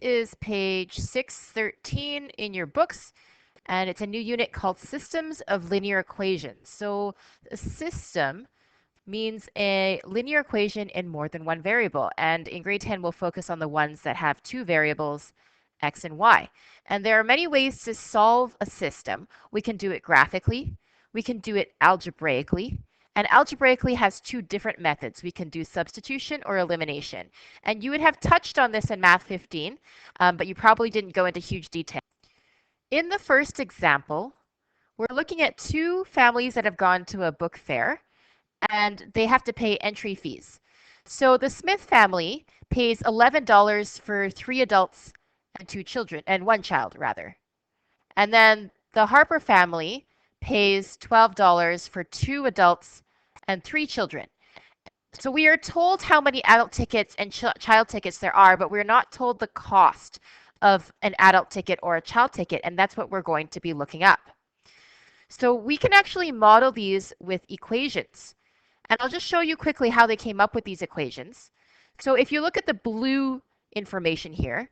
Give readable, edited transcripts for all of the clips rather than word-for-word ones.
is page 613 in your books, and it's a new unit called Systems of Linear Equations. So a system means a linear equation in more than one variable, and in grade 10 we'll focus on the ones that have two variables, x and y. And there are many ways to solve a system. We can do it graphically, we can do it algebraically, and algebraically has two different methods. We can do substitution or elimination. And you would have touched on this in Math 15, but you probably didn't go into huge detail. In the first example, we're looking at two families that have gone to a book fair, and they have to pay entry fees. So the Smith family pays $11 for 3 adults and 2 children, and 1 child rather. And then the Harper family pays $12 for 2 adults and 3 children. So we are told how many adult tickets and child tickets there are, but we're not told the cost of an adult ticket or a child ticket, and that's what we're going to be looking up. So we can actually model these with equations. And I'll just show you quickly how they came up with these equations. So if you look at the blue information here,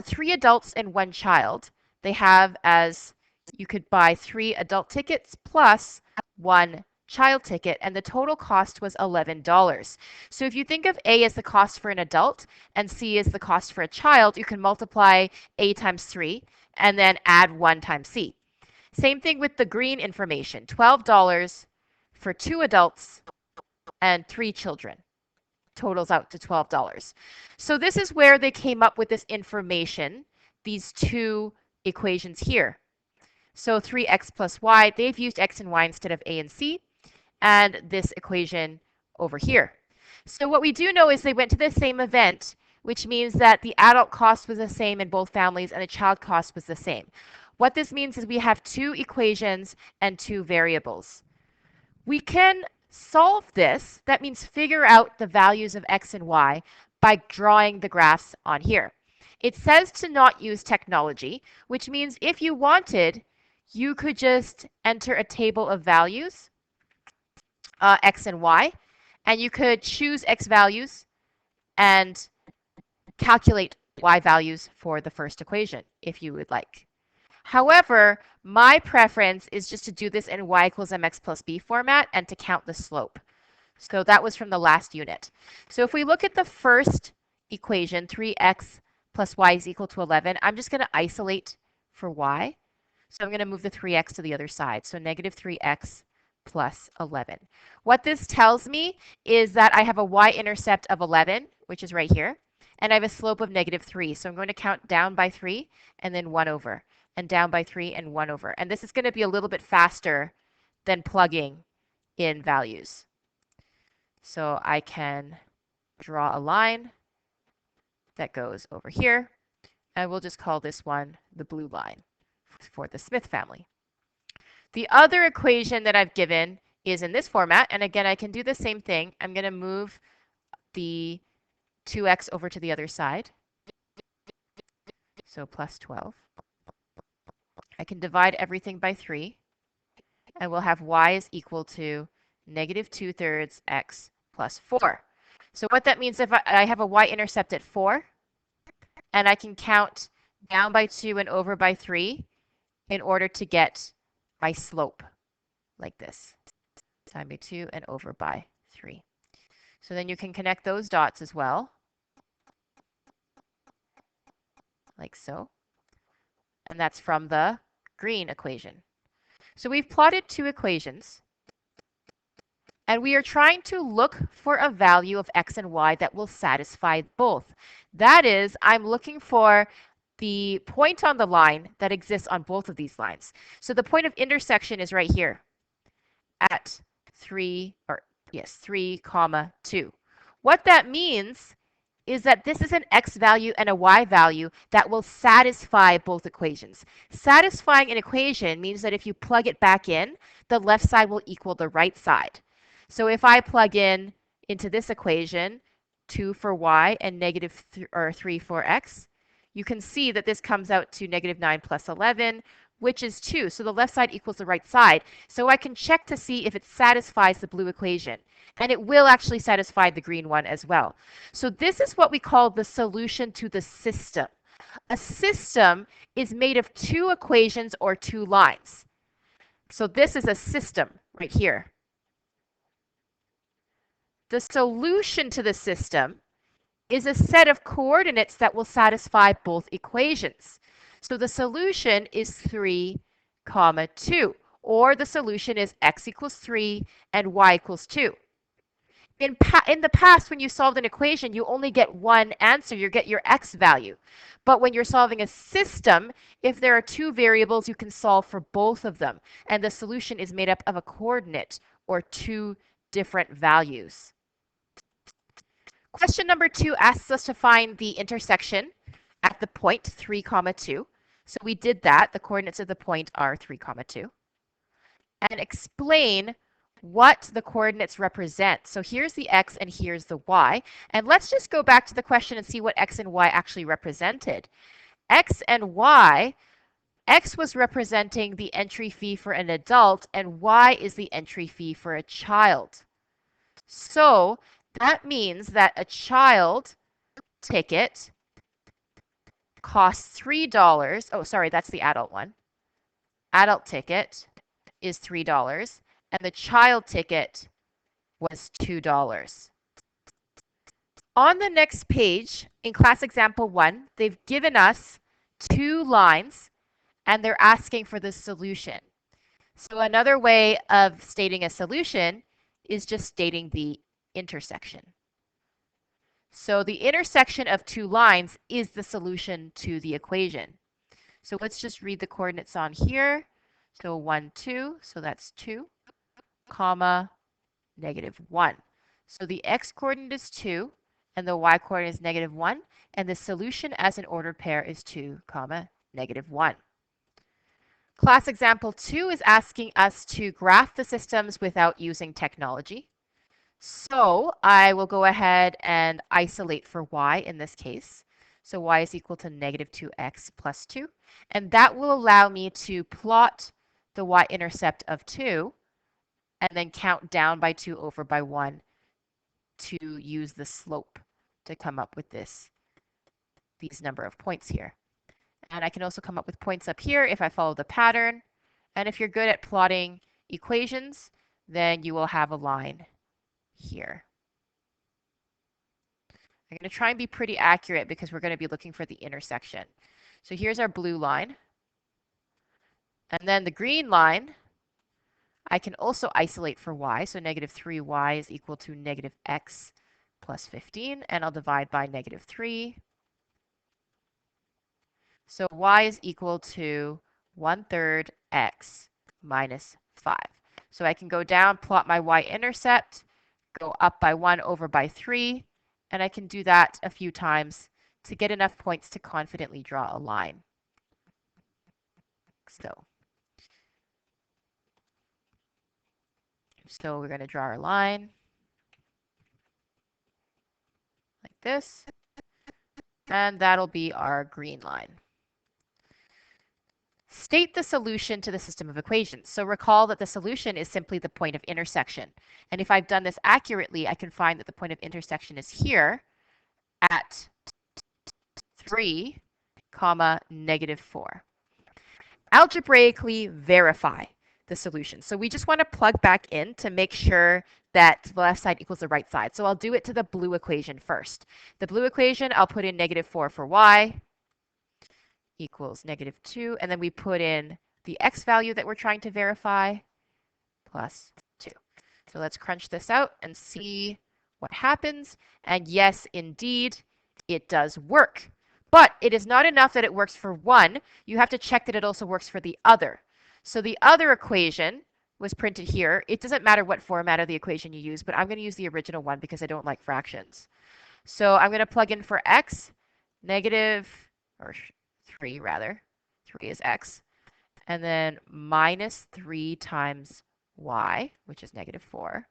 3 adults and 1 child, they have as you could buy 3 adult tickets plus 1 child ticket, and the total cost was $11. So if you think of A as the cost for an adult and C as the cost for a child, you can multiply A times 3 and then add 1 times C. Same thing with the green information, $12 for 2 adults and 3 children. Totals out to $12. So this is where they came up with this information, these two equations here. So 3x plus y, they've used x and y instead of a and c, and this equation over here. So what we do know is they went to the same event, which means that the adult cost was the same in both families and the child cost was the same. What this means is we have two equations and two variables. We can solve this, that means figure out the values of x and y by drawing the graphs on here. It says to not use technology, which means if you wanted, you could just enter a table of values, x and y, and you could choose x values and calculate y values for the first equation if you would like. However, my preference is just to do this in y equals mx plus b format and to count the slope. So that was from the last unit. So if we look at the first equation, 3x plus y is equal to 11, I'm just going to isolate for y. So I'm going to move the 3x to the other side. So negative 3x plus 11. What this tells me is that I have a y-intercept of 11, which is right here, and I have a slope of negative 3. So I'm going to count down by 3 and then 1 over, and down by 3 and 1 over. And this is going to be a little bit faster than plugging in values. So I can draw a line that goes over here, and we'll just call this one the blue line for the Smith family. The other equation that I've given is in this format, and again, I can do the same thing. I'm going to move the 2x over to the other side, so plus 12. I can divide everything by 3, and we'll have y is equal to negative 2/3 x plus 4. So what that means, if I have a y-intercept at 4, and I can count down by 2 and over by 3 in order to get my slope, like this, down by 2 and over by 3. So then you can connect those dots as well, like so. And that's from the green equation. So we've plotted two equations, and we are trying to look for a value of x and y that will satisfy both. That is, I'm looking for the point on the line that exists on both of these lines. So the point of intersection is right here at 3, 2. What that means is that this is an x value and a y value that will satisfy both equations. Satisfying an equation means that if you plug it back in, the left side will equal the right side. So if I plug in into this equation 2 for y and negative 3 for x, you can see that this comes out to negative 9 plus 11, which is 2. So the left side equals the right side. So I can check to see if it satisfies the blue equation. And it will actually satisfy the green one as well. So this is what we call the solution to the system. A system is made of two equations or two lines. So this is a system right here. The solution to the system is a set of coordinates that will satisfy both equations. So the solution is 3, 2, or the solution is x equals 3 and y equals 2. In the past, when you solved an equation, you only get one answer. You get your x value. But when you're solving a system, if there are two variables, you can solve for both of them. And the solution is made up of a coordinate or two different values. Question number 2 asks us to find the intersection at the point 3, 2. So we did that. The coordinates of the point are 3, 2. And explain what the coordinates represent. So here's the x and here's the y. And let's just go back to the question and see what x and y actually represented. X and y, x was representing the entry fee for an adult and y is the entry fee for a child. So that means that a child ticket costs $3. Oh, sorry, that's the adult one. Adult ticket is $3 and the child ticket was $2. On the next page, in class example 1, they've given us two lines and they're asking for the solution. So another way of stating a solution is just stating the intersection. So the intersection of two lines is the solution to the equation. So let's just read the coordinates on here. So 1, 2, so that's 2, comma, -1. So the x coordinate is 2, and the y coordinate is -1, and the solution as an ordered pair is 2, comma, -1. Class example 2 is asking us to graph the systems without using technology. So I will go ahead and isolate for y in this case. So y is equal to -2x plus 2. And that will allow me to plot the y-intercept of 2 and then count down by 2 over by 1 to use the slope to come up with these number of points here. And I can also come up with points up here if I follow the pattern. And if you're good at plotting equations, then you will have a line here. I'm going to try and be pretty accurate because we're going to be looking for the intersection. So here's our blue line. And then the green line, I can also isolate for y. So -3y is equal to -x plus 15. And I'll divide by -3. So y is equal to 1/3 x minus 5. So I can go down, plot my y-intercept, go up by 1 over by 3, and I can do that a few times to get enough points to confidently draw a line. So we're going to draw our line like this, and that'll be our green line. State the solution to the system of equations. So recall that the solution is simply the point of intersection. And if I've done this accurately, I can find that the point of intersection is here at 3, -4. Algebraically verify the solution. So we just want to plug back in to make sure that the left side equals the right side. So I'll do it to the blue equation first. The blue equation, I'll put in -4 for y equals -2, and then we put in the x value that we're trying to verify plus 2. So let's crunch this out and see what happens. And yes, indeed, it does work. But it is not enough that it works for one. You have to check that it also works for the other. So the other equation was printed here. It doesn't matter what format of the equation you use, but I'm going to use the original one because I don't like fractions. So I'm going to plug in for x, -3 rather. 3 is x. And then -3 times y, which is -4,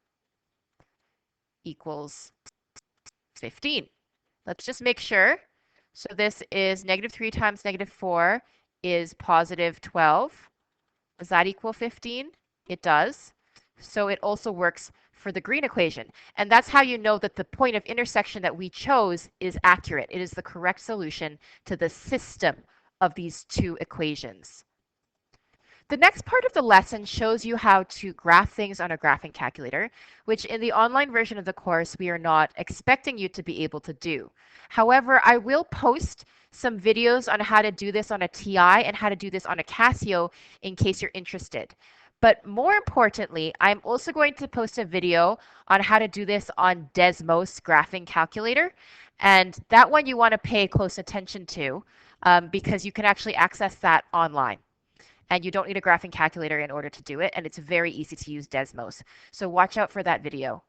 equals 15. Let's just make sure. So this is -3 times -4 is +12. Does that equal 15? It does. So it also works for the green equation. And that's how you know that the point of intersection that we chose is accurate. It is the correct solution to the system of these two equations. The next part of the lesson shows you how to graph things on a graphing calculator, which in the online version of the course, we are not expecting you to be able to do. However, I will post some videos on how to do this on a TI and how to do this on a Casio in case you're interested. But more importantly, I'm also going to post a video on how to do this on Desmos graphing calculator. And that one you want to pay close attention to because you can actually access that online. And you don't need a graphing calculator in order to do it, and it's very easy to use Desmos. So watch out for that video.